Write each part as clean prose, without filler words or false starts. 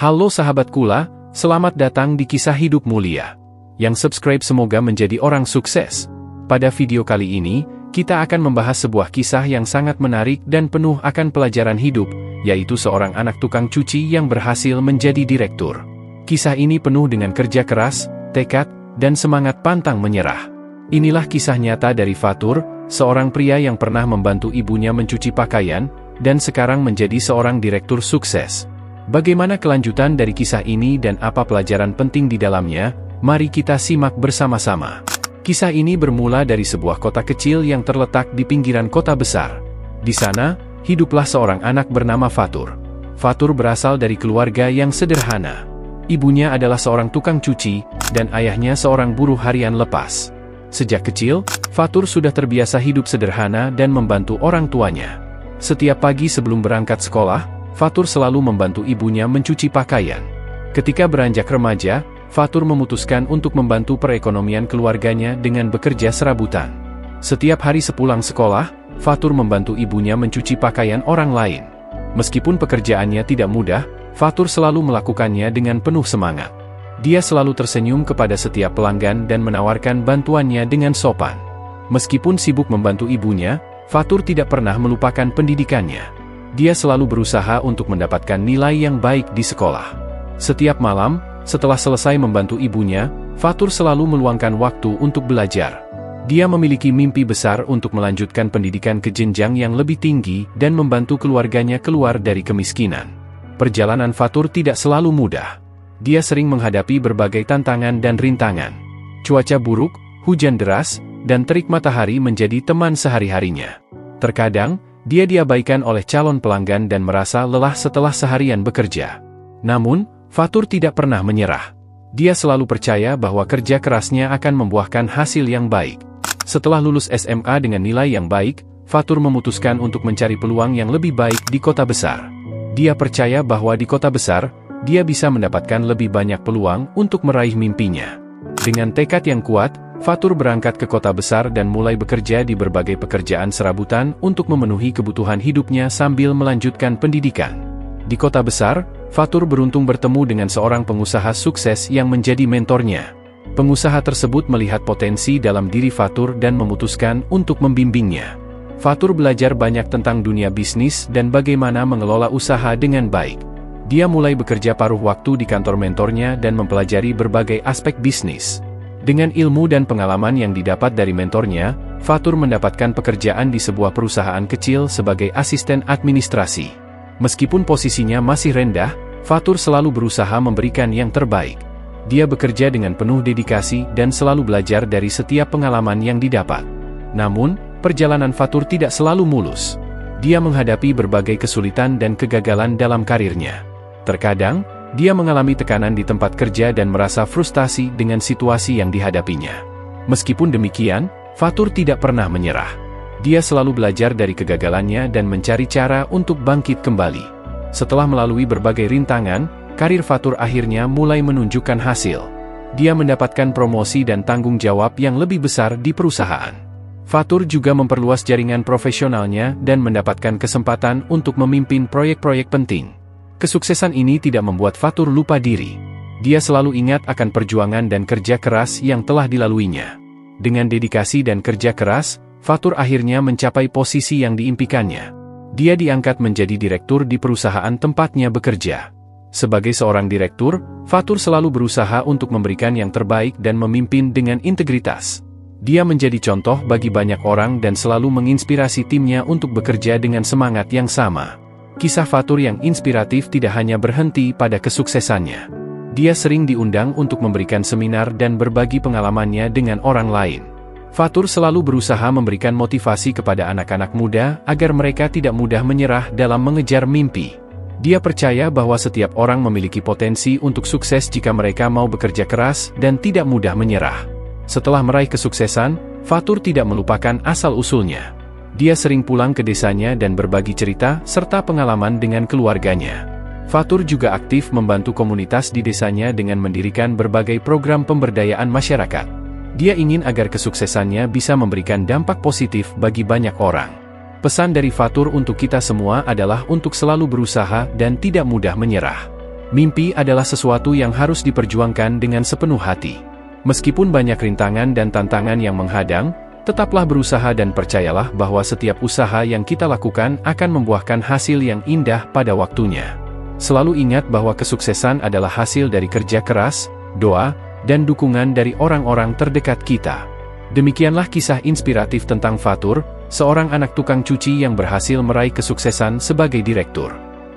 Halo sahabat Kula, selamat datang di Kisah Hidup Mulia. Yang subscribe semoga menjadi orang sukses. Pada video kali ini, kita akan membahas sebuah kisah yang sangat menarik dan penuh akan pelajaran hidup, yaitu seorang anak tukang cuci yang berhasil menjadi direktur. Kisah ini penuh dengan kerja keras, tekad, dan semangat pantang menyerah. Inilah kisah nyata dari Fatur, seorang pria yang pernah membantu ibunya mencuci pakaian, dan sekarang menjadi seorang direktur sukses. Bagaimana kelanjutan dari kisah ini dan apa pelajaran penting di dalamnya? Mari kita simak bersama-sama. Kisah ini bermula dari sebuah kota kecil yang terletak di pinggiran kota besar. Di sana, hiduplah seorang anak bernama Fatur. Fatur berasal dari keluarga yang sederhana. Ibunya adalah seorang tukang cuci, dan ayahnya seorang buruh harian lepas. Sejak kecil, Fatur sudah terbiasa hidup sederhana dan membantu orang tuanya. Setiap pagi sebelum berangkat sekolah, Fatur selalu membantu ibunya mencuci pakaian. Ketika beranjak remaja, Fatur memutuskan untuk membantu perekonomian keluarganya dengan bekerja serabutan. Setiap hari sepulang sekolah, Fatur membantu ibunya mencuci pakaian orang lain. Meskipun pekerjaannya tidak mudah, Fatur selalu melakukannya dengan penuh semangat. Dia selalu tersenyum kepada setiap pelanggan dan menawarkan bantuannya dengan sopan. Meskipun sibuk membantu ibunya, Fatur tidak pernah melupakan pendidikannya. Dia selalu berusaha untuk mendapatkan nilai yang baik di sekolah. Setiap malam, setelah selesai membantu ibunya, Fatur selalu meluangkan waktu untuk belajar. Dia memiliki mimpi besar untuk melanjutkan pendidikan ke jenjang yang lebih tinggi dan membantu keluarganya keluar dari kemiskinan. Perjalanan Fatur tidak selalu mudah. Dia sering menghadapi berbagai tantangan dan rintangan. Cuaca buruk, hujan deras, dan terik matahari menjadi teman sehari-harinya. Terkadang, dia diabaikan oleh calon pelanggan dan merasa lelah setelah seharian bekerja. Namun, Fatur tidak pernah menyerah. Dia selalu percaya bahwa kerja kerasnya akan membuahkan hasil yang baik. Setelah lulus SMA dengan nilai yang baik, Fatur memutuskan untuk mencari peluang yang lebih baik di kota besar. Dia percaya bahwa di kota besar, dia bisa mendapatkan lebih banyak peluang untuk meraih mimpinya. Dengan tekad yang kuat, Fatur berangkat ke kota besar dan mulai bekerja di berbagai pekerjaan serabutan untuk memenuhi kebutuhan hidupnya sambil melanjutkan pendidikan. Di kota besar, Fatur beruntung bertemu dengan seorang pengusaha sukses yang menjadi mentornya. Pengusaha tersebut melihat potensi dalam diri Fatur dan memutuskan untuk membimbingnya. Fatur belajar banyak tentang dunia bisnis dan bagaimana mengelola usaha dengan baik. Dia mulai bekerja paruh waktu di kantor mentornya dan mempelajari berbagai aspek bisnis. Dengan ilmu dan pengalaman yang didapat dari mentornya, Fatur mendapatkan pekerjaan di sebuah perusahaan kecil sebagai asisten administrasi. Meskipun posisinya masih rendah, Fatur selalu berusaha memberikan yang terbaik. Dia bekerja dengan penuh dedikasi dan selalu belajar dari setiap pengalaman yang didapat. Namun, perjalanan Fatur tidak selalu mulus. Dia menghadapi berbagai kesulitan dan kegagalan dalam karirnya. Terkadang, dia mengalami tekanan di tempat kerja dan merasa frustasi dengan situasi yang dihadapinya. Meskipun demikian, Fatur tidak pernah menyerah. Dia selalu belajar dari kegagalannya dan mencari cara untuk bangkit kembali. Setelah melalui berbagai rintangan, karir Fatur akhirnya mulai menunjukkan hasil. Dia mendapatkan promosi dan tanggung jawab yang lebih besar di perusahaan. Fatur juga memperluas jaringan profesionalnya dan mendapatkan kesempatan untuk memimpin proyek-proyek penting. Kesuksesan ini tidak membuat Fatur lupa diri. Dia selalu ingat akan perjuangan dan kerja keras yang telah dilaluinya. Dengan dedikasi dan kerja keras, Fatur akhirnya mencapai posisi yang diimpikannya. Dia diangkat menjadi direktur di perusahaan tempatnya bekerja. Sebagai seorang direktur, Fatur selalu berusaha untuk memberikan yang terbaik dan memimpin dengan integritas. Dia menjadi contoh bagi banyak orang dan selalu menginspirasi timnya untuk bekerja dengan semangat yang sama. Kisah Fatur yang inspiratif tidak hanya berhenti pada kesuksesannya. Dia sering diundang untuk memberikan seminar dan berbagi pengalamannya dengan orang lain. Fatur selalu berusaha memberikan motivasi kepada anak-anak muda agar mereka tidak mudah menyerah dalam mengejar mimpi. Dia percaya bahwa setiap orang memiliki potensi untuk sukses jika mereka mau bekerja keras dan tidak mudah menyerah. Setelah meraih kesuksesan, Fatur tidak melupakan asal-usulnya. Dia sering pulang ke desanya dan berbagi cerita serta pengalaman dengan keluarganya. Fatur juga aktif membantu komunitas di desanya dengan mendirikan berbagai program pemberdayaan masyarakat. Dia ingin agar kesuksesannya bisa memberikan dampak positif bagi banyak orang. Pesan dari Fatur untuk kita semua adalah untuk selalu berusaha dan tidak mudah menyerah. Mimpi adalah sesuatu yang harus diperjuangkan dengan sepenuh hati. Meskipun banyak rintangan dan tantangan yang menghadang, tetaplah berusaha dan percayalah bahwa setiap usaha yang kita lakukan akan membuahkan hasil yang indah pada waktunya. Selalu ingat bahwa kesuksesan adalah hasil dari kerja keras, doa, dan dukungan dari orang-orang terdekat kita. Demikianlah kisah inspiratif tentang Fatur, seorang anak tukang cuci yang berhasil meraih kesuksesan sebagai direktur.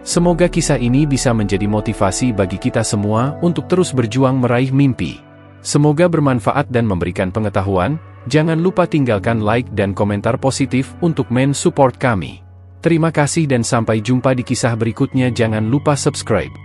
Semoga kisah ini bisa menjadi motivasi bagi kita semua untuk terus berjuang meraih mimpi. Semoga bermanfaat dan memberikan pengetahuan. Jangan lupa tinggalkan like dan komentar positif untuk men-support kami. Terima kasih dan sampai jumpa di kisah berikutnya. Jangan lupa subscribe.